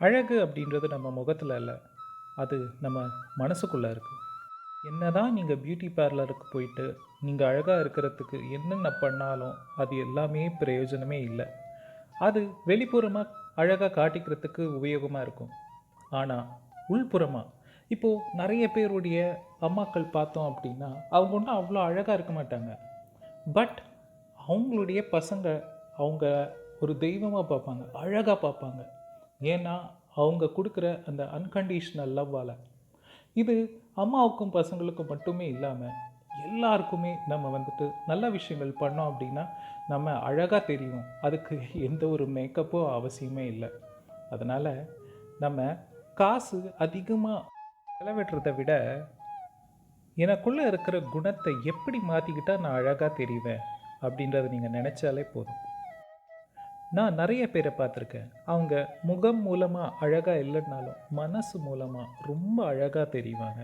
அழகு அப்படின்றது நம்ம முகத்தில் இல்லை, அது நம்ம மனசுக்குள்ளே இருக்குது. என்னதான் நீங்கள் பியூட்டி பார்லருக்கு போயிட்டு நீங்கள் அழகாக இருக்கிறதுக்கு என்னென்ன பண்ணாலும் அது எல்லாமே பிரயோஜனமே இல்லை. அது வெளிப்புறமாக அழகாக காட்டிக்கிறதுக்கு உபயோகமாக இருக்கும். ஆனால் உள்புறமாக இப்போது நிறைய பேருடைய அம்மாக்கள் பார்த்தோம் அப்படின்னா அவங்க ஒன்றும் அவ்வளோ அழகாக இருக்க மாட்டாங்க. பட் அவங்களுடைய பசங்க அவங்க ஒரு தெய்வமாக பார்ப்பாங்க, அழகாக பார்ப்பாங்க. ஏன்னா அவங்க கொடுக்குற அந்த அன்கண்டிஷ்னல் லவ்வால். இது அம்மாவுக்கும் பசங்களுக்கும் மட்டுமே இல்லாமல் எல்லாருக்குமே நம்ம வந்துட்டு நல்ல விஷயங்கள் பண்ணோம் அப்படின்னா நம்ம அழகாக தெரியும். அதுக்கு எந்த ஒரு மேக்கப்பும் அவசியமே இல்லை. அதனால் நம்ம காசு அதிகமாக செலவிடுறதை விட எனக்குள்ளே இருக்கிற குணத்தை எப்படி மாற்றிக்கிட்டால் நான் அழகாக தெரிவேன் அப்படின்றத நீங்கள் நினச்சாலே போதும். நான் நிறைய பேரை பார்த்துருக்கேன். அவங்க முகம் மூலமாக அழகாக இல்லைன்னாலும் மனசு மூலமாக ரொம்ப அழகாக தெரிவாங்க.